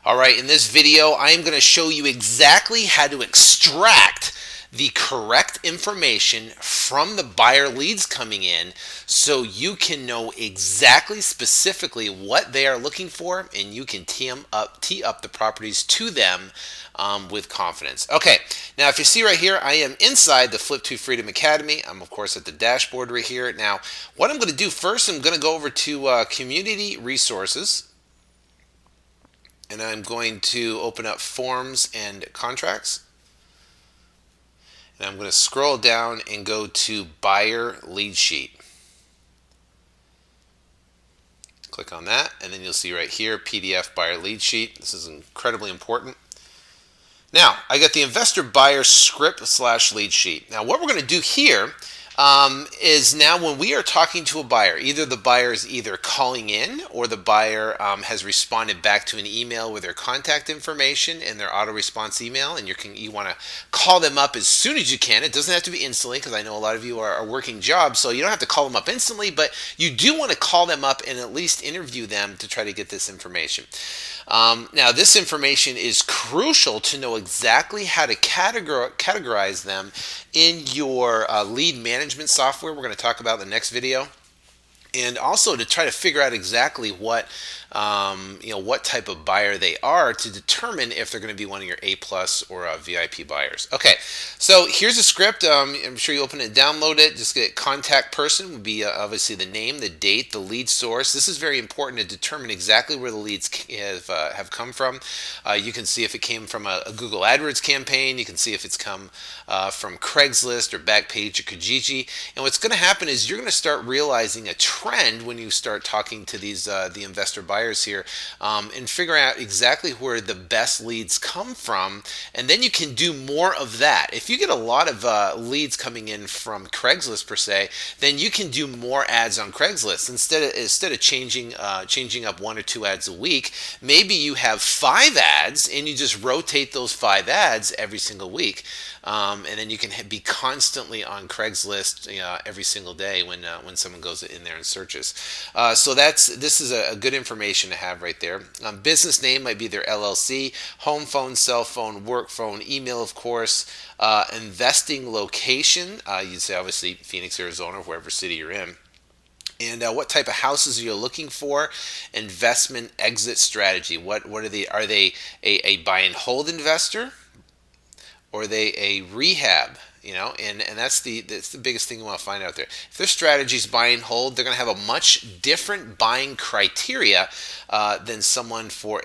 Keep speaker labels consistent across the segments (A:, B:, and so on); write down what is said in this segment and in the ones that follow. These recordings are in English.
A: Alright, in this video I am going to show you exactly how to extract the correct information from the buyer leads coming in so you can know exactly specifically what they are looking for and you can tee up the properties to them with confidence. Okay, now if you see right here, I am inside the Flip to Freedom Academy. I'm of course at the dashboard right here. Now what I'm going to do first, I'm going to go over to Community Resources. And I'm going to open up Forms and Contracts. And I'm going to scroll down and go to Buyer Lead Sheet. Click on that, and then you'll see right here, PDF Buyer Lead Sheet. This is incredibly important. Now, I got the Investor Buyer Script / Lead Sheet. Now, what we're going to do here is now when we are talking to a buyer, either the buyer is either calling in or the buyer has responded back to an email with their contact information and their auto response email, and you want to call them up as soon as you can. It doesn't have to be instantly because I know a lot of you are working jobs, so you don't have to call them up instantly, but you do want to call them up and at least interview them to try to get this information. Now this information is crucial to know exactly how to categorize them in your lead management software we're going to talk about in the next video, and also to try to figure out exactly what what type of buyer they are to determine if they're going to be one of your A+ or VIP buyers. Okay, so here's a script. I'm sure you open it, download it. Just get contact person would be obviously the name, the date, the lead source. This is very important to determine exactly where the leads have come from. You can see if it came from a Google AdWords campaign. You can see if it's come from Craigslist or Backpage or Kijiji. And what's going to happen is you're going to start realizing a trend when you start talking to these the investor buyers here, and figure out exactly where the best leads come from, and then you can do more of that. If you get a lot of leads coming in from Craigslist per se, then you can do more ads on Craigslist instead of changing up 1 or 2 ads a week. Maybe you have 5 ads and you just rotate those 5 ads every single week, and then you can be constantly on Craigslist every single day when someone goes in there and searches. So this is a good information to have right there. Business name might be their LLC, home phone, cell phone, work phone, email, of course. Investing location, you'd say obviously Phoenix, Arizona, wherever city you're in. And what type of houses are you looking for? Investment exit strategy. What are they? Are they a buy and hold investor, or are they a rehab? And that's the biggest thing you want to find out there. If their strategy is buy and hold, they're going to have a much different buying criteria than someone for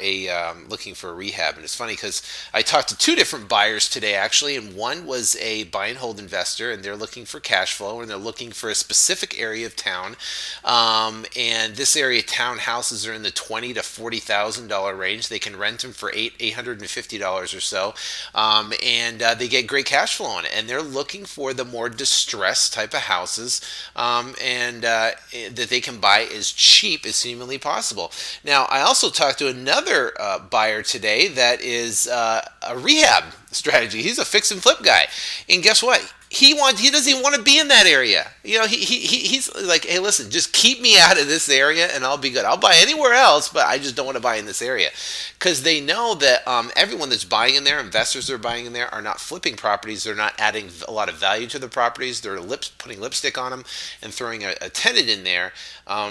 A: looking for a rehab. And it's funny because I talked to 2 different buyers today actually, and one was a buy and hold investor, and they're looking for cash flow, and they're looking for a specific area of town. And this area of town houses are in the $20,000 to $40,000 range. They can rent them for $850 or so, and they get great cash flow on it. And they're looking for the more distressed type of houses, that they can buy as cheap as humanly possible. Now, I also talked to another buyer today that is a rehab strategy. He's a fix and flip guy, and guess what? He doesn't even want to be in that area. He's like, hey, listen, just keep me out of this area and I'll be good. I'll buy anywhere else, but I just don't want to buy in this area. Because they know that everyone that's buying in there, investors that are buying in there, are not flipping properties. They're not adding a lot of value to the properties. They're putting lipstick on them and throwing a tenant in there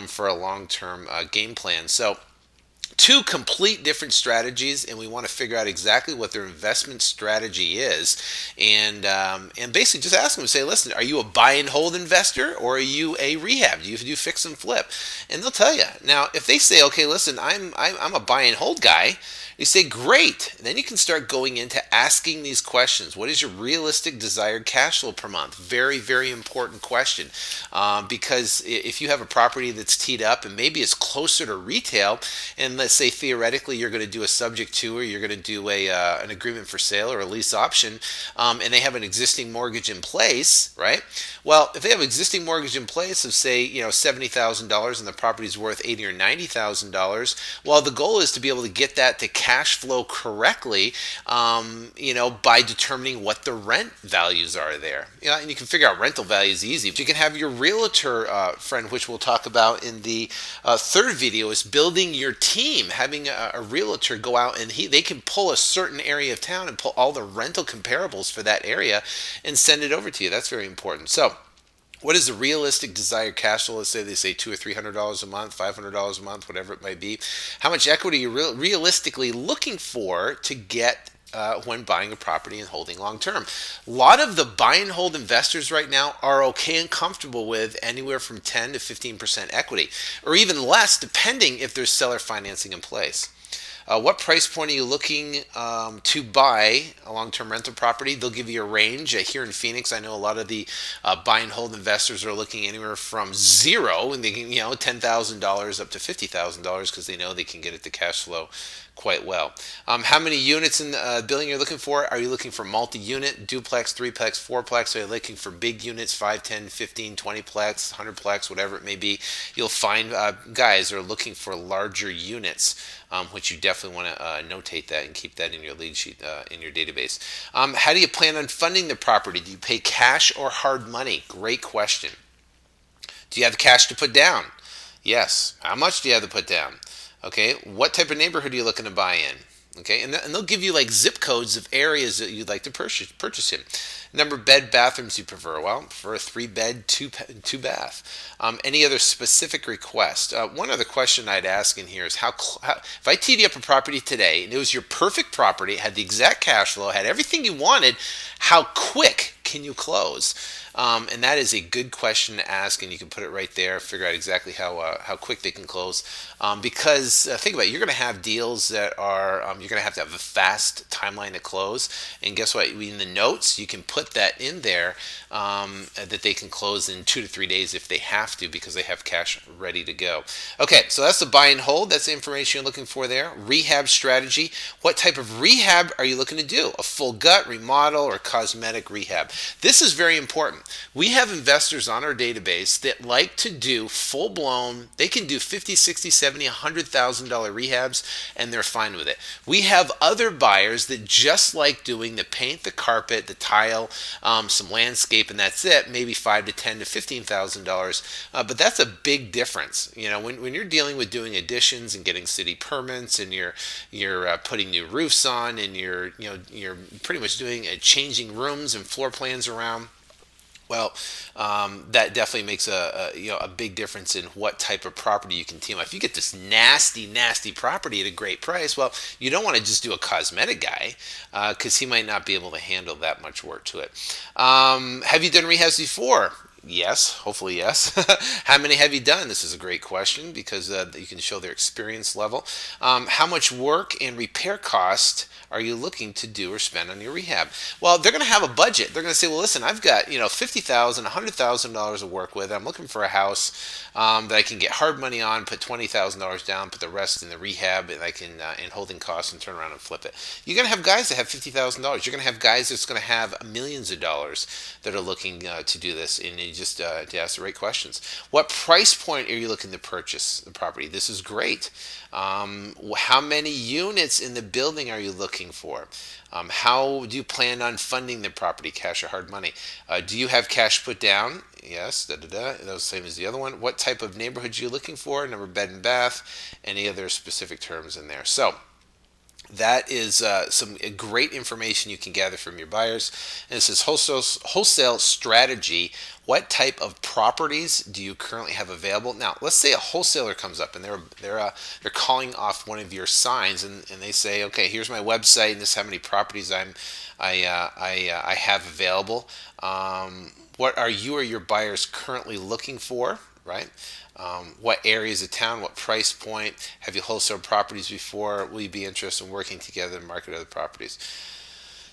A: for a long-term game plan. So 2 complete different strategies, and we want to figure out exactly what their investment strategy is, and basically just ask them, say, listen, are you a buy and hold investor, or are you a rehab? Do you do fix and flip? And they'll tell you. Now, if they say, okay, listen, I'm a buy and hold guy, you say, great. And then you can start going into asking these questions. What is your realistic desired cash flow per month? Very, very important question, because if you have a property that's teed up and maybe it's closer to retail, and let's say theoretically you're going to do a subject to, or you're going to do an agreement for sale or a lease option, and they have an existing mortgage in place, right? Well, if they have an existing mortgage in place of, say, $70,000 and the property's worth $80,000 or $90,000, well, the goal is to be able to get that to cash flow correctly, by determining what the rent values are there. And you can figure out rental values easy. But you can have your realtor friend, which we'll talk about in the 3rd video, is building your team team, having a realtor go out and they can pull a certain area of town and pull all the rental comparables for that area and send it over to you. That's very important. So what is the realistic desired cash flow? Let's say they say $200 or $300 a month, $500 a month, whatever it might be. How much equity are you realistically looking for to get when buying a property and holding long term? A lot of the buy and hold investors right now are okay and comfortable with anywhere from 10 to 15% equity, or even less, depending if there's seller financing in place. What price point are you looking to buy a long-term rental property? They'll give you a range. Here in Phoenix, I know a lot of the buy and hold investors are looking anywhere from zero, and they can, $10,000 up to $50,000 because they know they can get it to cash flow quite well. How many units in the building you're looking for? Are you looking for multi-unit, duplex, threeplex, fourplex? Are you looking for big units, 5, 10, 15, 20plex, 100plex, whatever it may be? You'll find guys are looking for larger units, which you definitely want to notate that and keep that in your lead sheet, in your database. How do you plan on funding the property? Do you pay cash or hard money? Great question. Do you have the cash to put down? Yes. How much do you have to put down? Okay, what type of neighborhood are you looking to buy in? Okay, and they'll give you like zip codes of areas that you'd like to purchase in. Number of bed, bathrooms you prefer? Well, for a 3-bed, 2-bath. Any other specific request? One other question I'd ask in here is how if I teed you up a property today and it was your perfect property, had the exact cash flow, had everything you wanted, how quick can you close? And that is a good question to ask, and you can put it right there, figure out exactly how quick they can close. Because think about it, you're going to have deals that are, you're going to have a fast timeline to close. And guess what? In the notes, you can put that in there that they can close in 2 to 3 days if they have to, because they have cash ready to go. Okay, so that's the buy and hold. That's the information you're looking for there. Rehab strategy. What type of rehab are you looking to do? A full gut, remodel, or cosmetic rehab? This is very important. We have investors on our database that like to do full-blown, they can do $50, $60, $70, $100,000 rehabs, and they're fine with it. We have other buyers that just like doing the paint, the carpet, the tile, some landscape, and that's it, maybe $5 to $10 to $15,000. But that's a big difference. When you're dealing with doing additions and getting city permits, and you're putting new roofs on, and you're pretty much doing changing rooms and floor plans around. Well, that definitely makes a big difference in what type of property you can team up. If you get this nasty property at a great price, well, you don't want to just do a cosmetic guy because he might not be able to handle that much work to it. Have you done rehabs before? Yes, hopefully yes. How many have you done? This is a great question because you can show their experience level. How much work and repair cost are you looking to do or spend on your rehab? Well, they're going to have a budget. They're going to say, well, listen, I've got $50,000, $100,000 to work with. I'm looking for a house that I can get hard money on, put $20,000 down, put the rest in the rehab, and I can in holding costs and turn around and flip it. You're going to have guys that have $50,000. You're going to have guys that's going to have millions of dollars that are looking to do this, and you just to ask the right questions. What price point are you looking to purchase the property? This is great. How many units in the building are you looking for? How do you plan on funding the property, cash or hard money? Do you have cash put down? Yes, that was the same as the other one. What type of neighborhood are you looking for? Number of bed and bath, any other specific terms in there. So that is some great information you can gather from your buyers. And this is wholesale strategy. What type of properties do you currently have available? Now, let's say a wholesaler comes up and they're calling off one of your signs, and they say, okay, here's my website, and this is how many properties I have available. What are you or your buyers currently looking for? Right? What areas of town, what price point, have you wholesaled properties before, will you be interested in working together and market other properties?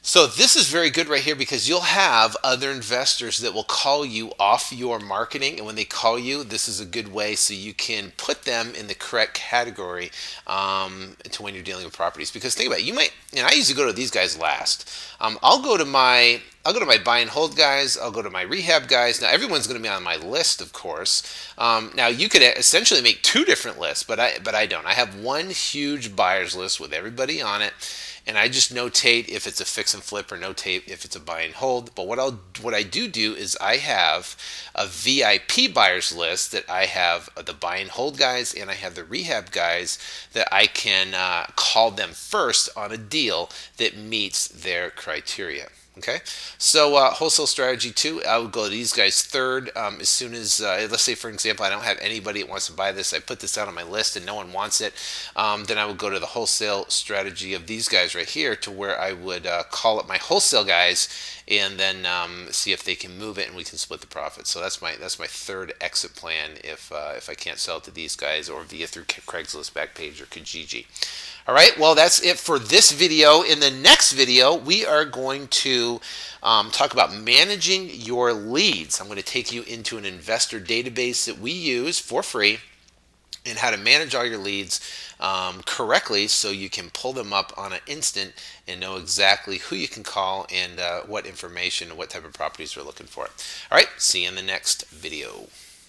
A: So this is very good right here because you'll have other investors that will call you off your marketing, and when they call you, this is a good way so you can put them in the correct category to when you're dealing with properties. Because think about it, I usually go to these guys last. I'll go to my buy and hold guys. I'll go to my rehab guys. Now everyone's going to be on my list, of course. Now you could essentially make 2 different lists, but I don't. I have one huge buyers list with everybody on it. and I just notate if it's a fix and flip or notate if it's a buy and hold. But what I do is I have a VIP buyers list that I have the buy and hold guys, and I have the rehab guys that I can call them first on a deal that meets their criteria. Okay, so wholesale strategy 2, I would go to these guys third. As soon as, let's say for example, I don't have anybody that wants to buy this, I put this out on my list and no one wants it, then I would go to the wholesale strategy of these guys right here, to where I would call up my wholesale guys and then see if they can move it and we can split the profit. So that's my third exit plan if I can't sell it to these guys or via through Craigslist Backpage or Kijiji. All right, well, that's it for this video. In the next video, we are going to talk about managing your leads. I'm going to take you into an investor database that we use for free, and how to manage all your leads correctly so you can pull them up on an instant and know exactly who you can call and what information and what type of properties you're looking for. All right, see you in the next video.